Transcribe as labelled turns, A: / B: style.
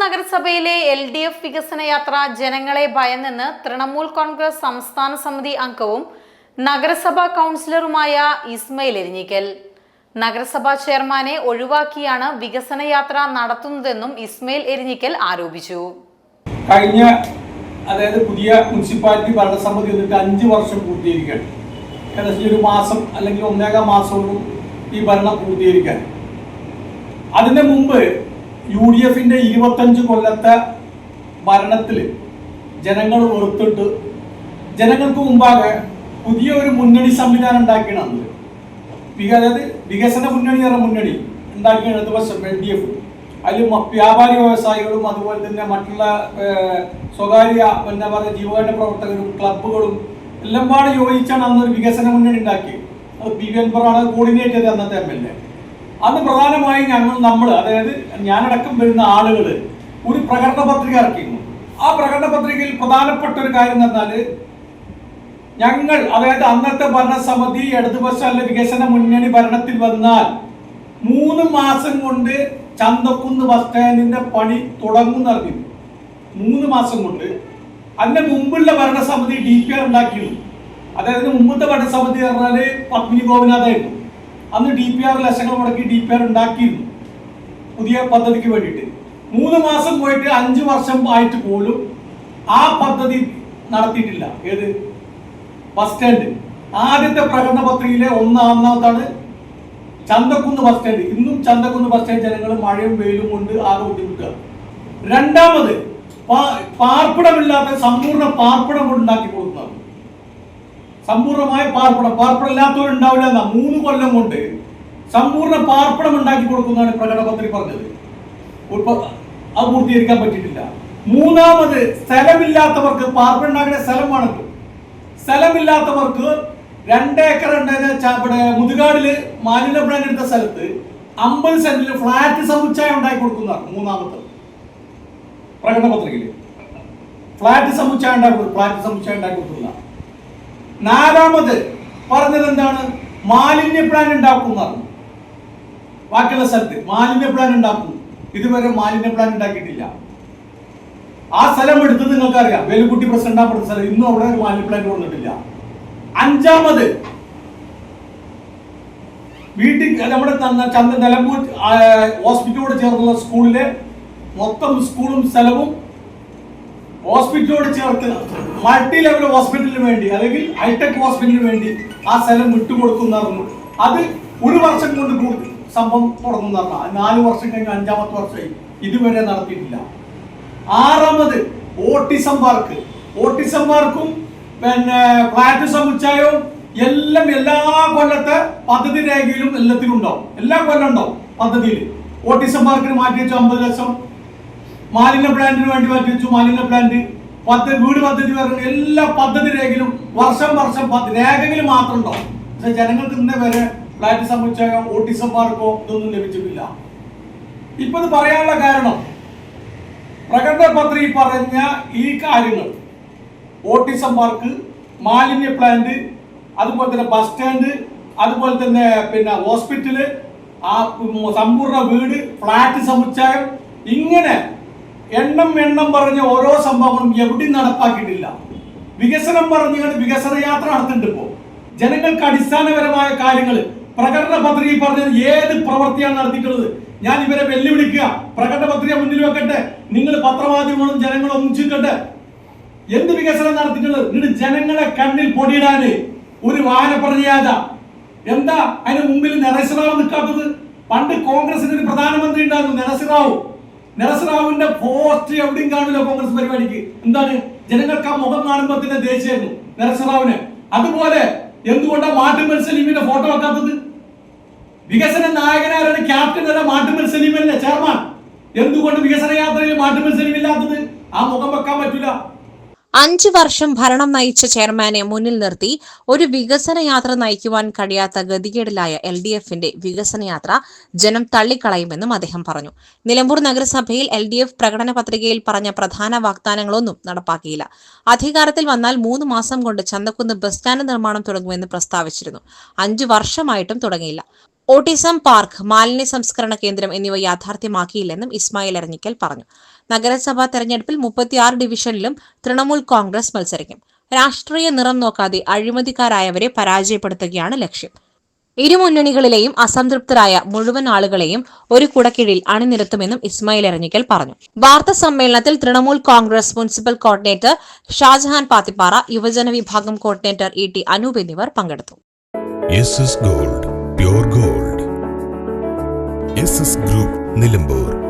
A: നഗരസഭയിലെ LDF വികസന യാത്ര ജനങ്ങളെ ഭയന്നെന്ന് തൃണമൂൽ കോൺഗ്രസ് സംസ്ഥാന സമിതി അംഗവും നഗരസഭാ കൗൺസിലറുമായ ഇസ്മയിൽ എരിഞ്ഞിക്കൽ. നഗരസഭാ ചെയർമാനെ ഒഴിവാക്കിയാണ് വികസന യാത്ര നടത്തുന്നതെന്നും ഇസ്മയിൽ എരിഞ്ഞിക്കൽ ആരോപിച്ചു.
B: കഴിഞ്ഞ പുതിയ മുനിസിപ്പാലിറ്റി ഭരണസമിതി എന്നിട്ട് 5 വർഷം പൂർത്തീകരിക്കാൻ ഏകദേശം ഒരു മാസം അല്ലെങ്കിൽ 1.5 മാസമൊന്നും ഈ ഭരണം പൂർത്തീകരിക്കാൻ. അതിന് മുമ്പ് UDFന്റെ 25 കൊല്ലത്തെ ഭരണത്തിൽ ജനങ്ങൾ വെറുത്തിട്ട് ജനങ്ങൾക്ക് മുമ്പാകെ പുതിയ ഒരു മുന്നണി സംവിധാനം ഉണ്ടാക്കിയാണ്. അതായത് വികസന മുന്നണി എന്ന മുന്നണി ഉണ്ടാക്കിയാണ് ദിവസം LDF. അതിൽ വ്യാപാരി വ്യവസായികളും അതുപോലെ തന്നെ മറ്റുള്ള സ്വകാര്യ എന്താ പറയുക ജീവകാരുണ്യ പ്രവർത്തകരും ക്ലബുകളും എല്ലാം പാടെ യോജിച്ചാണ് അന്നൊരു വികസന മുന്നണി ഉണ്ടാക്കിയത്. അത് PV അൻവറാണ് കോർഡിനേറ്റ് ചെയ്ത് അന്നത്തെ MLA. അന്ന് പ്രധാനമായി നമ്മൾ അതായത് ഞാനടക്കം വരുന്ന ആളുകൾ ഒരു പ്രകടന പത്രിക ഇറക്കിയിരുന്നു. ആ പ്രകടന പത്രികയിൽ പ്രധാനപ്പെട്ട ഒരു കാര്യം എന്ന് പറഞ്ഞാൽ ഞങ്ങൾ അതായത് അന്നത്തെ ഭരണസമിതി ഇടതുപക്ഷ അല്ല വികസന മുന്നണി ഭരണത്തിൽ വന്നാൽ 3 മാസം കൊണ്ട് ചന്തക്കുന്ന് ബസ് സ്റ്റാൻഡിന്റെ പണി തുടങ്ങും അറിഞ്ഞു. 3 മാസം കൊണ്ട്. അതിന്റെ മുമ്പുള്ള ഭരണസമിതി DPR ഉണ്ടാക്കിയിരുന്നു. അതായത് മുമ്പത്തെ ഭരണസമിതി പറഞ്ഞാല് പത്മിനി ഗോപിനാഥായിരുന്നു. അന്ന് DPR ലക്ഷങ്ങൾ മുടക്കി DPR ഉണ്ടാക്കിയിരുന്നു പുതിയ പദ്ധതിക്ക് വേണ്ടിയിട്ട്. 3 മാസം പോയിട്ട് 5 വർഷം ആയിട്ട് പോലും ആ പദ്ധതി നടത്തിയിട്ടില്ല. ഏത് ബസ് സ്റ്റാൻഡ് ആദ്യത്തെ പ്രകടന പത്രികയിലെ ഒന്നാമതാണ് ചന്തക്കുന്ന് ബസ് സ്റ്റാൻഡ്. ഇന്നും ചന്തക്കുന്ന് ബസ് സ്റ്റാൻഡ് ജനങ്ങൾ മഴയും വെയിലും കൊണ്ട് ആകെ ബുദ്ധിമുട്ടുക. രണ്ടാമത് പാർപ്പിടമില്ലാത്ത സമ്പൂർണ്ണ പാർപ്പിടം ഉണ്ടാക്കി കൊടുക്കുന്നത്. സമ്പൂർണമായ പാർപ്പിടം ഇല്ലാത്തവരുണ്ടാവില്ല എന്നാ 3 കൊല്ലം കൊണ്ട് സമ്പൂർണ്ണ പാർപ്പിടം ഉണ്ടാക്കി കൊടുക്കുന്നതാണ് പ്രകടന പത്രിക പറഞ്ഞത്. അത് പൂർത്തീകരിക്കാൻ പറ്റിയിട്ടില്ല. മൂന്നാമത് സ്ഥലമില്ലാത്തവർക്ക് പാർപ്പിടം ഉണ്ടാക്കുന്ന സ്ഥലമാണല്ലോ. സ്ഥലമില്ലാത്തവർക്ക് 2 ഏക്കർ ഇവിടെ മുതുകാടില് മാലിന്യ പ്ലാന്റ് എടുത്ത സ്ഥലത്ത് 50 സെന്റിൽ ഫ്ലാറ്റ് സമുച്ചയം ഉണ്ടാക്കി കൊടുക്കുന്നതാണ് മൂന്നാമത്തെ പ്രകടന പത്രികയിൽ. ഫ്ലാറ്റ് സമുച്ചയം ഉണ്ടാക്കി കൊടുക്കുന്ന. 4ാമത് പറഞ്ഞത് എന്താണ്? മാലിന്യ പ്ലാൻ ഉണ്ടാക്കുന്നതാണ്. ബാക്കിയുള്ള സ്ഥലത്ത് മാലിന്യ പ്ലാൻ ഉണ്ടാക്കുന്നു. ഇതുവരെ മാലിന്യ പ്ലാൻ ഉണ്ടാക്കിയിട്ടില്ല. ആ സ്ഥലം എടുത്തത് നിങ്ങൾക്കറിയാം. വേലുക്കുട്ടി പ്രസിഡന്റ് സ്ഥലം. ഇന്നും അവിടെ ഒരു മാലിന്യ പ്ലാൻ കൊണ്ടിട്ടില്ല. 5ാമത് വീട്ടിൽ നമ്മുടെ നിലമ്പൂർ ഹോസ്പിറ്റലോട് ചേർന്നുള്ള സ്കൂളിലെ മൊത്തം സ്കൂളും സ്ഥലവും ഹോസ്പിറ്റലോട് ചേർത്ത് മൾട്ടി ലെവൽ ഹോസ്പിറ്റലിന് വേണ്ടി അല്ലെങ്കിൽ ഹൈടെക് ഹോസ്പിറ്റലിന് വേണ്ടി ആ സ്ഥലം വിട്ടുകൊടുക്കുന്നതായിരുന്നു. അത് 1 വർഷം കൊണ്ട് സംഭവം തുടങ്ങുന്നതാണ്. 4 വർഷം കഴിഞ്ഞ് 5ാമത്തെ വർഷമായി ഇതുവരെ നടത്തിയിട്ടില്ല. 6ാമത് ഓട്ടിസം പാർക്കും പിന്നെ ഫ്ലാറ്റ് സമുച്ചയവും എല്ലാം എല്ലാ കൊല്ലത്തെ പദ്ധതി രേഖയിലും എല്ലാത്തിലും ഉണ്ടാവും. എല്ലാ കൊല്ലം ഉണ്ടാവും പദ്ധതിയിൽ. ഓട്ടിസം പാർക്കിന് മാറ്റി വെച്ചു 50 ലക്ഷം. മാലിന്യ പ്ലാന്റിന് വേണ്ടി മാറ്റി വെച്ചു. മാലിന്യ പ്ലാന്റ് വീട് പദ്ധതി പറയുന്ന എല്ലാ പദ്ധതി രേഖയിലും വർഷം രേഖകളിൽ മാത്രം ഉണ്ടാവും. പക്ഷെ ജനങ്ങൾക്ക് ഇന്നേ വരെ ഫ്ലാറ്റ് സമുച്ചയം ഓട്ടിസം പാർക്കോ ഇതൊന്നും ലഭിച്ചിട്ടില്ല. ഇപ്പൊ ഇത് പറയാനുള്ള കാരണം പ്രകടന പത്രിക പറഞ്ഞ ഈ കാര്യങ്ങൾ ഓട്ടിസം പാർക്ക്, മാലിന്യ പ്ലാന്റ്, അതുപോലെ തന്നെ ബസ് സ്റ്റാൻഡ്, അതുപോലെ തന്നെ പിന്നെ ഹോസ്പിറ്റല്, ആ സമ്പൂർണ്ണ വീട്, ഫ്ലാറ്റ് സമുച്ചയം, ഇങ്ങനെ എണ്ണം പറഞ്ഞ ഓരോ സംഭവങ്ങളും എവിടെയും നടപ്പാക്കിയിട്ടില്ല. വികസനം പറഞ്ഞുകൊണ്ട് വികസന യാത്ര നടത്തുന്നുണ്ട്. ഇപ്പോ ജനങ്ങൾക്ക് അടിസ്ഥാനപരമായ കാര്യങ്ങൾ പ്രകടന പത്രിക പറഞ്ഞത് ഏത് പ്രവൃത്തിയാണ് നടത്തിയിട്ടുള്ളത്? ഞാൻ ഇവരെ വെല്ലുവിളിക്കുക. പ്രകടന പത്രിക മുന്നിൽ വെക്കട്ടെ. നിങ്ങൾ പത്രമാധ്യമങ്ങളും ജനങ്ങളും ഒന്നിച്ചിട്ടെ. എന്ത് വികസനം നടത്തിയിട്ടുള്ളത്? എന്നിട്ട് ജനങ്ങളെ കണ്ണിൽ പൊടിയിടാന് ഒരു വാഹന പറഞ്ഞാത എന്താ അതിന് മുമ്പിൽ നരസിറാവ് നിൽക്കാത്തത്? പണ്ട് കോൺഗ്രസിന് ഒരു പ്രധാനമന്ത്രി ഉണ്ടായിരുന്നു, നരസിറാവിന്റെ പോസ്റ്റ് എവിടെയും കാണില്ല കോൺഗ്രസ് പരിപാടിക്ക്. എന്താണ്? ജനങ്ങൾക്ക് ആ മുഖം കാണുമ്പോൾ തന്നെ ദേശീയായിരുന്നു നരസിറാവിന്. അതുപോലെ എന്തുകൊണ്ടാണ് മാട്ടുമൽ സലീമിന്റെ ഫോട്ടോ വെക്കാത്തത്? വികസന നായകനാരാണ്? ക്യാപ്റ്റൻ അല്ല, മാട്ടുമൽ സലീമല്ലേ ചെയർമാൻ. എന്തുകൊണ്ട് വികസന യാത്രയിൽ മാട്ടുമൽ സലീം ഇല്ലാത്തത്? ആ മുഖം വെക്കാൻ പറ്റില്ല.
C: 5 വർഷം ഭരണം നയിച്ച ചെയർമാനെ മുന്നിൽ നിർത്തി ഒരു വികസന യാത്ര നയിക്കുവാൻ കഴിയാത്ത ഗതികേടിലായ LDFന്റെ വികസന യാത്ര ജനം തള്ളിക്കളയുമെന്നും അദ്ദേഹം പറഞ്ഞു. നിലമ്പൂർ നഗരസഭയിൽ LDF പ്രകടന പത്രികയിൽ പറഞ്ഞ പ്രധാന വാഗ്ദാനങ്ങളൊന്നും നടപ്പാക്കിയില്ല. അധികാരത്തിൽ വന്നാൽ 3 മാസം കൊണ്ട് ചന്തക്കുന്ന് ബസ് സ്റ്റാൻഡ് നിർമ്മാണം തുടങ്ങുമെന്ന് പ്രസ്താവിച്ചിരുന്നു. 5 വർഷമായിട്ടും തുടങ്ങിയില്ല. ഓട്ടിസം പാർക്ക്, മാലിന്യ സംസ്കരണ കേന്ദ്രം എന്നിവ യാഥാർത്ഥ്യമാക്കിയില്ലെന്നും ഇസ്മായിൽ എരഞ്ഞിക്കൽ പറഞ്ഞു. നഗരസഭാ തെരഞ്ഞെടുപ്പിൽ 36 ഡിവിഷനിലും തൃണമൂൽ കോൺഗ്രസ് മത്സരിക്കും. രാഷ്ട്രീയ നിറം നോക്കാതെ അഴിമതിക്കാരായവരെ പരാജയപ്പെടുത്തുകയാണ് ലക്ഷ്യം. ഇരുമുന്നണികളിലെയും അസംതൃപ്തരായ മുഴുവൻ ആളുകളെയും ഒരു കുടക്കീഴിൽ അണിനിരത്തുമെന്നും ഇസ്മായിൽ എരഞ്ഞിക്കൽ പറഞ്ഞു. വാർത്താ സമ്മേളനത്തിൽ തൃണമൂൽ കോൺഗ്രസ് മുനിസിപ്പൽ കോർഡിനേറ്റർ ഷാജഹാൻ പാത്തിപ്പാറ, യുവജന വിഭാഗം കോർഡിനേറ്റർ ഇ ടി അനൂപ് എന്നിവർ പങ്കെടുത്തു.
D: SS Gold, Pure Gold. SS Group, Nilambur.